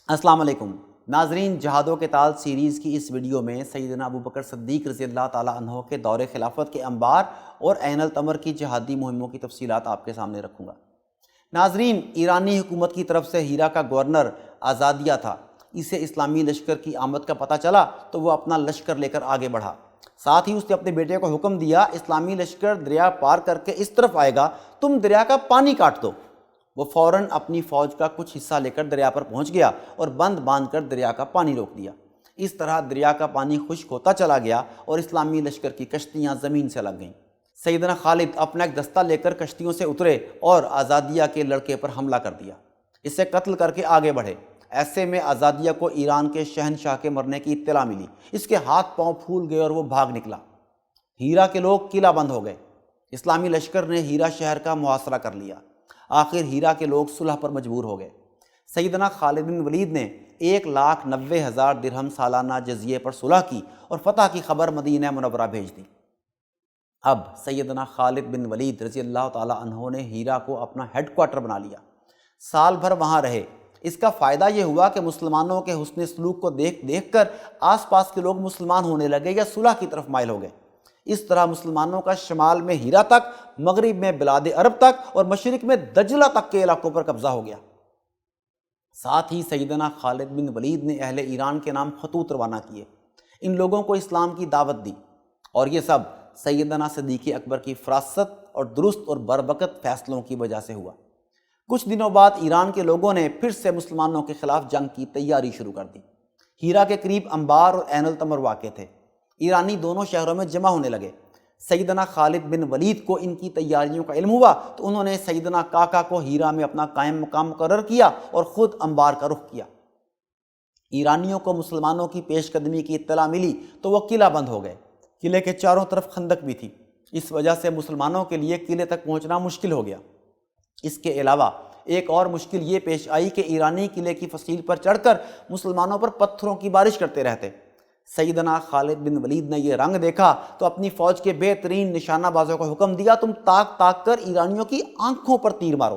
السلام علیکم ناظرین، جہاد و قتال سیریز کی اس ویڈیو میں سیدنا ابو بکر صدیق رضی اللہ تعالیٰ عنہ کے دور خلافت کے انبار اور عین التمر کی جہادی مہموں کی تفصیلات آپ کے سامنے رکھوں گا۔ ناظرین، ایرانی حکومت کی طرف سے ہیرا کا گورنر آزادیہ تھا۔ اسے اسلامی لشکر کی آمد کا پتہ چلا تو وہ اپنا لشکر لے کر آگے بڑھا۔ ساتھ ہی اس نے اپنے بیٹے کو حکم دیا، اسلامی لشکر دریا پار کر کے اس طرف آئے گا، تم دریا کا پانی کاٹ دو۔ وہ فوراً اپنی فوج کا کچھ حصہ لے کر دریا پر پہنچ گیا اور بند باندھ کر دریا کا پانی روک دیا۔ اس طرح دریا کا پانی خشک ہوتا چلا گیا اور اسلامی لشکر کی کشتیاں زمین سے لگ گئیں۔ سیدنا خالد اپنا ایک دستہ لے کر کشتیوں سے اترے اور آزادیہ کے لڑکے پر حملہ کر دیا، اسے قتل کر کے آگے بڑھے۔ ایسے میں آزادیہ کو ایران کے شہنشاہ کے مرنے کی اطلاع ملی، اس کے ہاتھ پاؤں پھول گئے اور وہ بھاگ نکلا۔ ہیرا کے لوگ قلعہ بند ہو گئے۔ اسلامی لشکر نے ہیرا شہر کا محاصرہ کر لیا۔ آخر ہیرا کے لوگ صلح پر مجبور ہو گئے۔ سیدنا خالد بن ولید نے 1,90,000 درہم سالانہ جزیے پر صلح کی اور فتح کی خبر مدینہ منورہ بھیج دی۔ اب سیدنا خالد بن ولید رضی اللہ تعالیٰ عنہ نے ہیرا کو اپنا ہیڈ کوارٹر بنا لیا۔ سال بھر وہاں رہے۔ اس کا فائدہ یہ ہوا کہ مسلمانوں کے حسن سلوک کو دیکھ کر آس پاس کے لوگ مسلمان ہونے لگے یا صلح کی طرف مائل ہو گئے۔ اس طرح مسلمانوں کا شمال میں ہیرا تک، مغرب میں بلاد عرب تک اور مشرق میں دجلہ تک کے علاقوں پر قبضہ ہو گیا۔ ساتھ ہی سیدنا خالد بن ولید نے اہل ایران کے نام خطوط روانہ کیے، ان لوگوں کو اسلام کی دعوت دی، اور یہ سب سیدنا صدیق اکبر کی فراست اور درست اور بروقت فیصلوں کی وجہ سے ہوا۔ کچھ دنوں بعد ایران کے لوگوں نے پھر سے مسلمانوں کے خلاف جنگ کی تیاری شروع کر دی۔ ہیرا کے قریب انبار اور عین التمر واقع تھے۔ ایرانی دونوں شہروں میں جمع ہونے لگے۔ سیدنا خالد بن ولید کو ان کی تیاریوں کا علم ہوا تو انہوں نے سیدنا کاکا کو ہیرا میں اپنا قائم مقام مقرر کیا اور خود انبار کا رخ کیا۔ ایرانیوں کو مسلمانوں کی پیش قدمی کی اطلاع ملی تو وہ قلعہ بند ہو گئے۔ قلعے کے چاروں طرف خندق بھی تھی، اس وجہ سے مسلمانوں کے لیے قلعے تک پہنچنا مشکل ہو گیا۔ اس کے علاوہ ایک اور مشکل یہ پیش آئی کہ ایرانی قلعے کی فصیل پر چڑھ کر مسلمانوں پر پتھروں کی بارش کرتے رہتے۔ سیدنا خالد بن ولید نے یہ رنگ دیکھا تو اپنی فوج کے بہترین نشانہ بازوں کو حکم دیا، تم تاک تاک کر ایرانیوں کی آنکھوں پر تیر مارو۔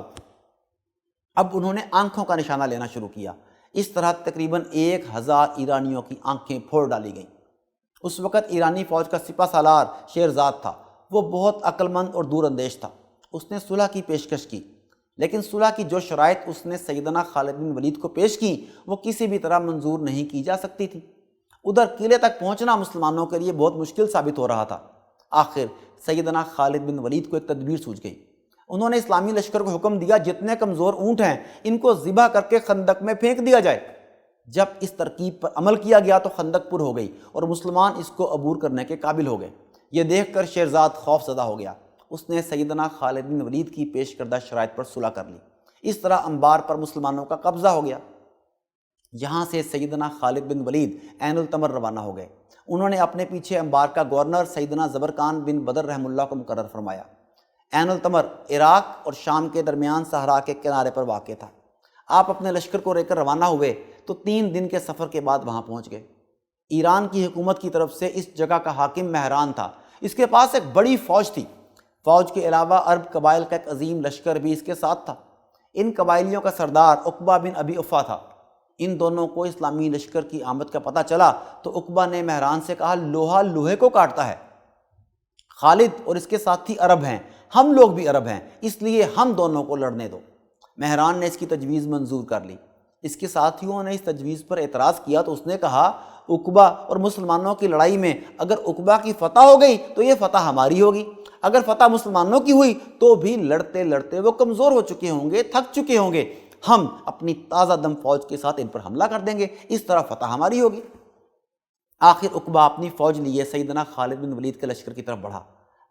اب انہوں نے آنکھوں کا نشانہ لینا شروع کیا۔ اس طرح تقریباً 1,000 ایرانیوں کی آنکھیں پھوڑ ڈالی گئیں۔ اس وقت ایرانی فوج کا سپہ سالار شیرزاد تھا۔ وہ بہت عقل مند اور دور اندیش تھا۔ اس نے صلح کی پیشکش کی، لیکن صلح کی جو شرائط اس نے سیدنا خالد بن ولید کو پیش کی وہ کسی بھی طرح منظور نہیں کی جا سکتی تھی۔ ادھر قلعے تک پہنچنا مسلمانوں کے لیے بہت مشکل ثابت ہو رہا تھا۔ آخر سیدنا خالد بن ولید کو ایک تدبیر سوجھ گئی۔ انہوں نے اسلامی لشکر کو حکم دیا، جتنے کمزور اونٹ ہیں ان کو ذبح کر کے خندق میں پھینک دیا جائے۔ جب اس ترکیب پر عمل کیا گیا تو خندق پر ہو گئی اور مسلمان اس کو عبور کرنے کے قابل ہو گئے۔ یہ دیکھ کر شیرزاد خوف زدہ ہو گیا۔ اس نے سیدنا خالد بن ولید کی پیش کردہ شرائط پر صلح کر لی۔ اس طرح انبار پر مسلمانوں کا قبضہ ہو گیا۔ یہاں سے سیدنا خالد بن ولید عین التمر روانہ ہو گئے۔ انہوں نے اپنے پیچھے انبار کا گورنر سیدنا زبرقان بن بدر رحم اللہ کو مقرر فرمایا۔ عین التمر عراق اور شام کے درمیان صحرا کے کنارے پر واقع تھا۔ آپ اپنے لشکر کو لے کر روانہ ہوئے تو 3 دن کے سفر کے بعد وہاں پہنچ گئے۔ ایران کی حکومت کی طرف سے اس جگہ کا حاکم مہران تھا، اس کے پاس ایک بڑی فوج تھی۔ فوج کے علاوہ عرب قبائل کا ایک عظیم لشکر بھی اس کے ساتھ تھا۔ ان قبائلیوں کا سردار عقبہ بن ابی عفا تھا۔ ان دونوں کو اسلامی لشکر کی آمد کا پتہ چلا تو عقبہ نے مہران سے کہا، لوہا لوہے کو کاٹتا ہے، خالد اور اس کے ساتھی عرب ہیں، ہم لوگ بھی عرب ہیں، اس لیے ہم دونوں کو لڑنے دو۔ مہران نے اس کی تجویز منظور کر لی۔ اس کے ساتھیوں نے اس تجویز پر اعتراض کیا تو اس نے کہا، عقبہ اور مسلمانوں کی لڑائی میں اگر عقبہ کی فتح ہو گئی تو یہ فتح ہماری ہوگی، اگر فتح مسلمانوں کی ہوئی تو بھی لڑتے لڑتے وہ کمزور ہو چکے ہوں گے، تھک چکے ہوں گے، ہم اپنی تازہ دم فوج کے ساتھ ان پر حملہ کر دیں گے، اس طرح فتح ہماری ہوگی۔ آخر عقبہ اپنی فوج لیے سیدنا خالد بن ولید کے لشکر کی طرف بڑھا۔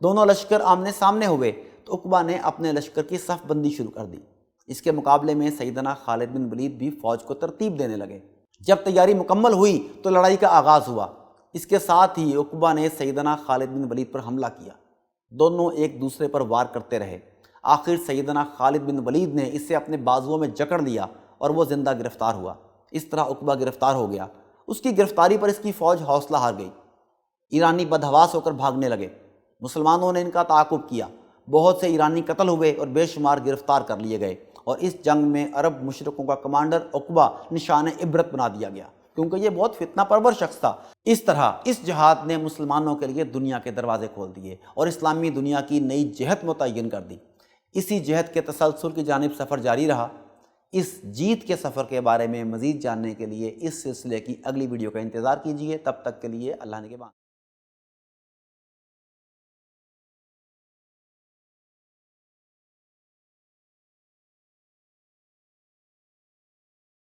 دونوں لشکر آمنے سامنے ہوئے تو عقبہ نے اپنے لشکر کی صف بندی شروع کر دی۔ اس کے مقابلے میں سیدنا خالد بن ولید بھی فوج کو ترتیب دینے لگے۔ جب تیاری مکمل ہوئی تو لڑائی کا آغاز ہوا۔ اس کے ساتھ ہی عقبہ نے سیدنا خالد بن ولید پر حملہ کیا۔ دونوں ایک دوسرے پر وار کرتے رہے۔ آخر سیدنا خالد بن ولید نے اسے اپنے بازوؤں میں جکڑ لیا اور وہ زندہ گرفتار ہوا۔ اس طرح عقبہ گرفتار ہو گیا۔ اس کی گرفتاری پر اس کی فوج حوصلہ ہار گئی۔ ایرانی بدحواس ہو کر بھاگنے لگے۔ مسلمانوں نے ان کا تعاقب کیا۔ بہت سے ایرانی قتل ہوئے اور بے شمار گرفتار کر لیے گئے اور اس جنگ میں عرب مشرکوں کا کمانڈر عقبہ نشان عبرت بنا دیا گیا، کیونکہ یہ بہت فتنہ پرور شخص تھا۔ اس طرح اس جہاد نے مسلمانوں کے لیے دنیا کے دروازے کھول دیے اور اسلامی دنیا کی نئی جہت متعین کر دی۔ اسی جہت کے تسلسل کی جانب سفر جاری رہا۔ اس جیت کے سفر کے بارے میں مزید جاننے کے لیے اس سلسلے کی اگلی ویڈیو کا انتظار کیجیے۔ تب تک کے لیے اللہ نگہبان۔